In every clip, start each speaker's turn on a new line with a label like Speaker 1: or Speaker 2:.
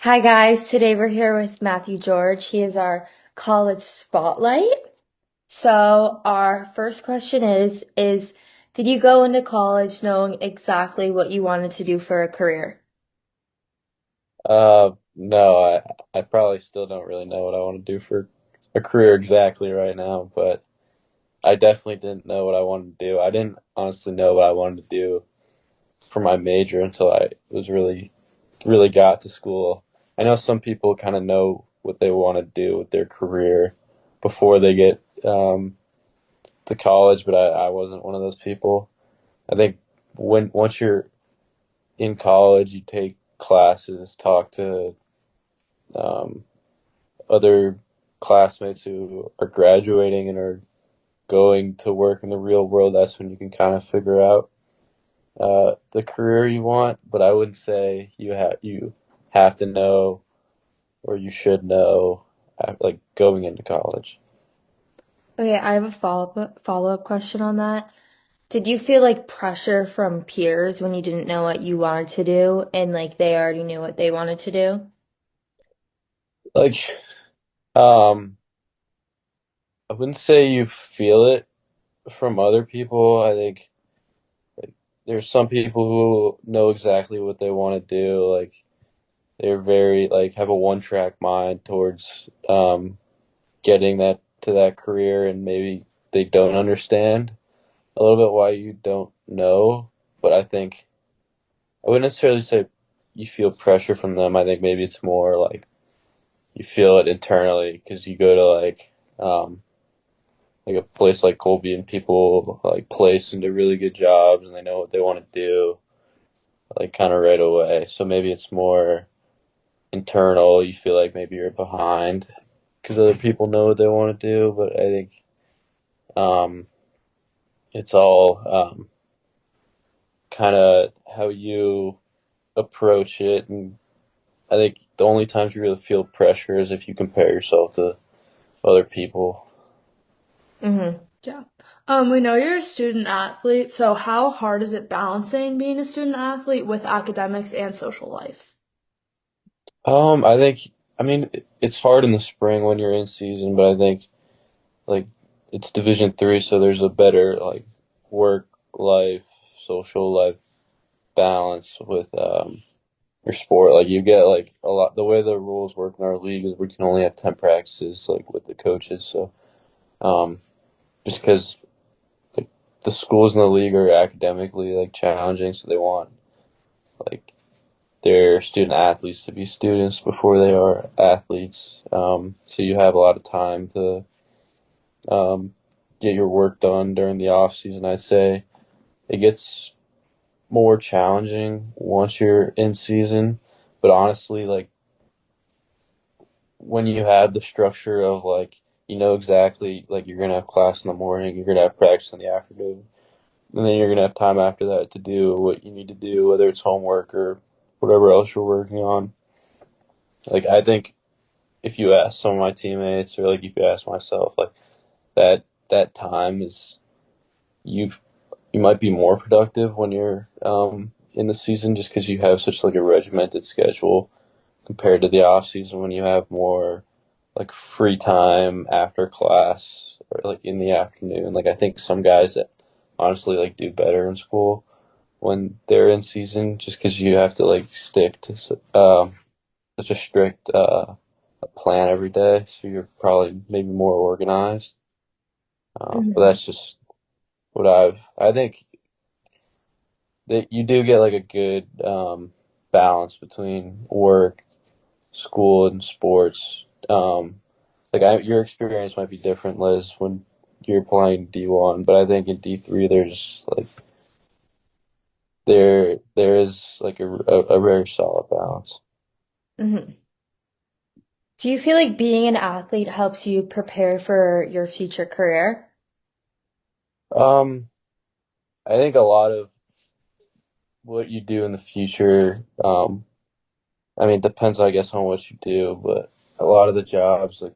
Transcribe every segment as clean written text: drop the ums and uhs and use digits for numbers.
Speaker 1: Hi guys, today we're here with Matthew George. He is our college spotlight. So our first question is did you go into college knowing exactly what you wanted to do for a career?
Speaker 2: No, I probably still don't really know what I want to do for a career exactly right now, but I definitely didn't know what I wanted to do. I didn't honestly know what I wanted to do for my major until I was really got to school. I know some people kind of know what they want to do with their career before they get to college, but I wasn't one of those people. I think once you're in college, you take classes, talk to um, other classmates who are graduating and are going to work in the real world, that's when you can kind of figure out the career you want. But I wouldn't say you have to know or you should know like going into college.
Speaker 1: Okay, I have a follow-up question on that. Did you feel like pressure from peers when you didn't know what you wanted to do and like they already knew what they wanted to do?
Speaker 2: Like um, I wouldn't say you feel it from other people. I think like there's some people who know exactly what they want to do. Like they're very like have a one track mind towards getting that to that career, and maybe they don't understand a little bit why you don't know. But I think I wouldn't necessarily say you feel pressure from them. I think maybe it's more like you feel it internally because you go to like a place like Colby, and people like place into really good jobs and they know what they want to do like kind of right away. So maybe it's more internal. You feel like maybe you're behind because other people know what they want to do. But I think um, it's all kind of how you approach it. And I think the only times you really feel pressure is if you compare yourself to other people.
Speaker 1: Mm-hmm.
Speaker 3: Yeah. We know you're a student athlete, so how hard is it balancing being a student athlete with academics and social life?
Speaker 2: I think, I mean, it's hard in the spring when you're in season, but I think like it's Division 3, so there's a better like work life, social life balance with your sport. Like you get like a lot. The way the rules work in our league is we can only have 10 practices like with the coaches. So um, just because like the schools in the league are academically like challenging, so they want like their student athletes to be students before they are athletes. So you have a lot of time to um, get your work done during the off season. I'd say it gets more challenging once you're in season, but honestly, like when you have the structure of like you know exactly like you're gonna have class in the morning, you're gonna have practice in the afternoon, and then you're gonna have time after that to do what you need to do, whether it's homework or whatever else you're working on. Like I think if you ask some of my teammates or like if you ask myself, like that that time is you you might be more productive when you're in the season just because you have such like a regimented schedule compared to the off season when you have more like free time after class or like in the afternoon. Like I think some guys that honestly like do better in school when they're in season just because you have to like stick to such a strict plan every day, so you're probably maybe more organized. But
Speaker 1: Mm-hmm.
Speaker 2: that's just what I think that you do get like a good balance between work, school, and sports. Your experience might be different, Liz, when you're playing D1, but I think in D3 there's like there is like a very solid balance.
Speaker 1: Mm-hmm. Do you feel like being an athlete helps you prepare for your future career?
Speaker 2: Um, I think a lot of what you do in the future, I mean, it depends, I guess, on what you do, but a lot of the jobs like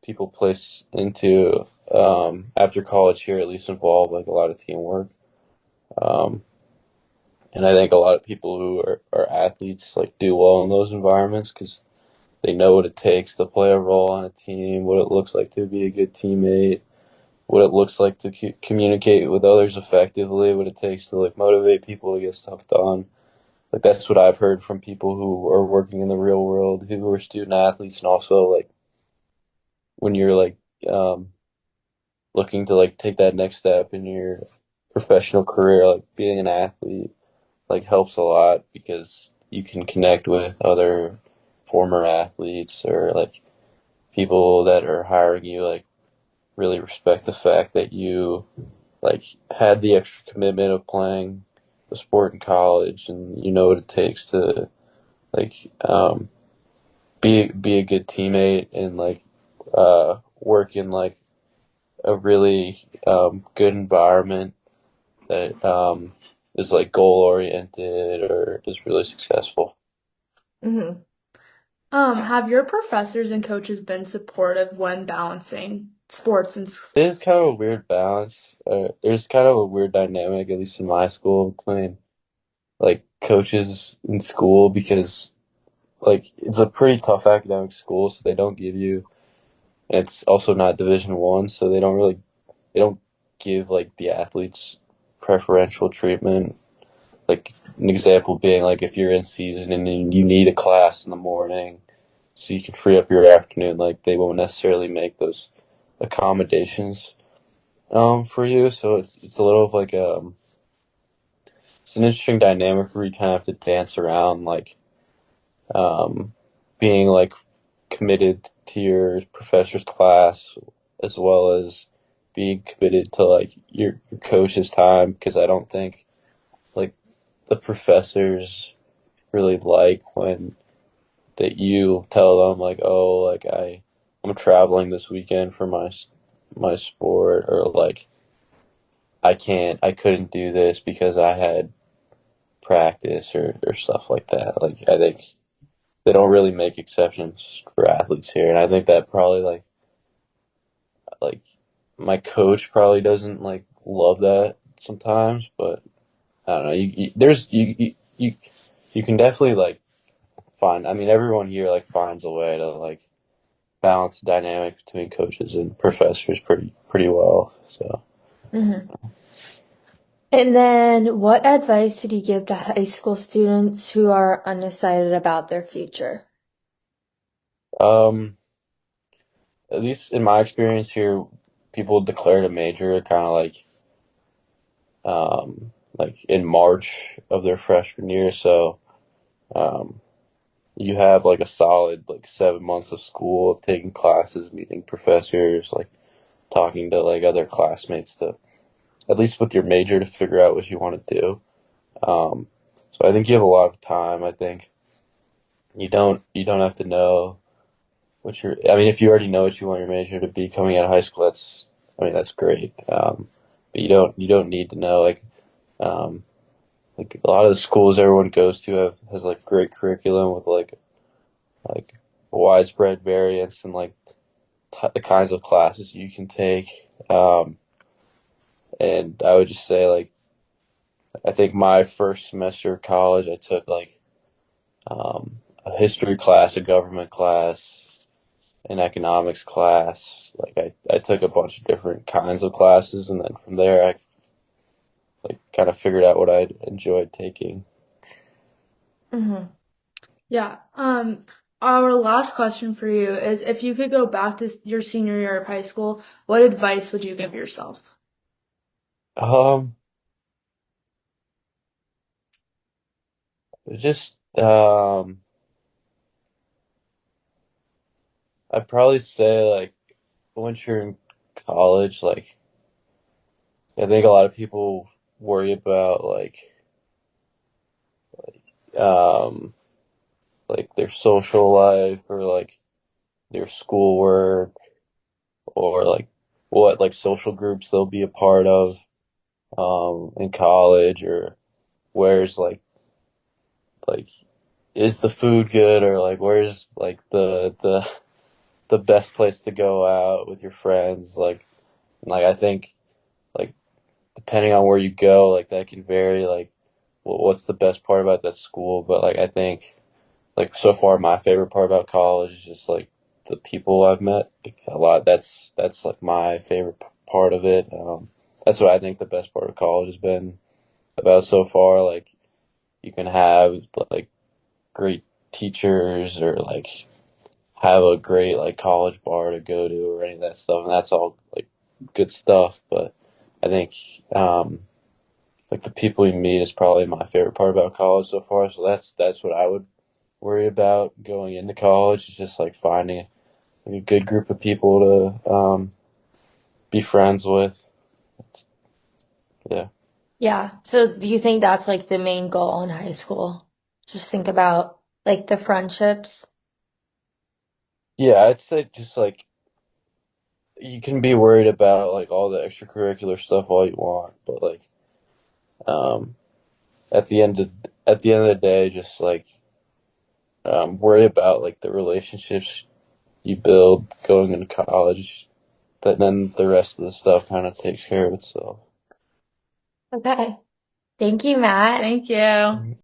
Speaker 2: people place into after college here at least involve like a lot of teamwork. Um, And I think a lot of people who are athletes like do well in those environments because they know what it takes to play a role on a team, what it looks like to be a good teammate, what it looks like to communicate with others effectively, what it takes to like motivate people to get stuff done. Like that's what I've heard from people who are working in the real world, who are student athletes, and also like when you're like um, looking to like take that next step in your professional career, like being an athlete like helps a lot because you can connect with other former athletes or like people that are hiring you like really respect the fact that you like had the extra commitment of playing the sport in college and you know what it takes to like be a good teammate and like work in like a really good environment that is like goal oriented or is really successful.
Speaker 3: Hmm. Have your professors and coaches been supportive when balancing sports and
Speaker 2: It is kind of a weird balance. There's kind of a weird dynamic, at least in my school, between like coaches in school because like it's a pretty tough academic school, so they don't give you. And it's also not Division 1, so they don't give like the athletes preferential treatment. Like an example being like if you're in season and you need a class in the morning, so you can free up your afternoon, like they won't necessarily make those accommodations for you. So it's a little of like it's an interesting dynamic where you kind of have to dance around like um being like committed to your professor's class as well as being committed to like your coach's time because I don't think like the professors really like when that you tell them like oh like I'm traveling this weekend for my sport or like I couldn't do this because I had practice or stuff like that. Like I think they don't really make exceptions for athletes here, and I think that probably like my coach probably doesn't like love that sometimes, but I don't know. You can definitely like find. I mean, everyone here like finds a way to like balance the dynamic between coaches and professors pretty well. So,
Speaker 1: Mhm. And then, what advice did you give to high school students who are undecided about their future?
Speaker 2: um, at least in my experience here, people declared a major kind of like in March of their freshman year. So, um, you have like a solid like 7 months of school of taking classes, meeting professors, like talking to like other classmates to at least with your major to figure out what you want to do. Um, so I think you have a lot of time. I think you don't have to know what you're. I mean, if you already know what you want your major to be coming out of high school, that's I mean that's great. But you don't need to know um, like a lot of the schools everyone goes to have has like great curriculum with like widespread variance and like the kinds of classes you can take. And I would just say like I think my first semester of college I took like a history class, a government class, an economics class. Like I took a bunch of different kinds of classes, and then from there I like kind of figured out what I enjoyed taking.
Speaker 1: Hmm.
Speaker 3: Yeah. Our last question for you is if you could go back to your senior year of high school, what advice would you give yourself?
Speaker 2: Um, just I'd probably say like once you're in college, like I think a lot of people worry about um like their social life or like their schoolwork or like what like social groups they'll be a part of in college or where's like is the food good or like where's like the best place to go out with your friends like I think like depending on where you go like that can vary like what's the best part about that school, but like I think like so far my favorite part about college is just like the people I've met like, a lot. That's like my favorite part of it. That's what I think the best part of college has been about so far. Like you can have like great teachers or like have a great like college bar to go to or any of that stuff, and that's all like good stuff. But I think like the people you meet is probably my favorite part about college so far. So that's what I would worry about going into college. Is just like finding like a good group of people to be friends with. Yeah,
Speaker 1: Yeah. So do you think that's like the main goal in high school? Just think about like the friendships.
Speaker 2: yeah. I'd say just like you can be worried about like all the extracurricular stuff all you want, but like um, at the end of at the end of the day, just like worry about like the relationships you build going into college. That then the rest of the stuff kind of takes care of itself.
Speaker 1: Okay. Thank you, Matt.
Speaker 3: Thank you.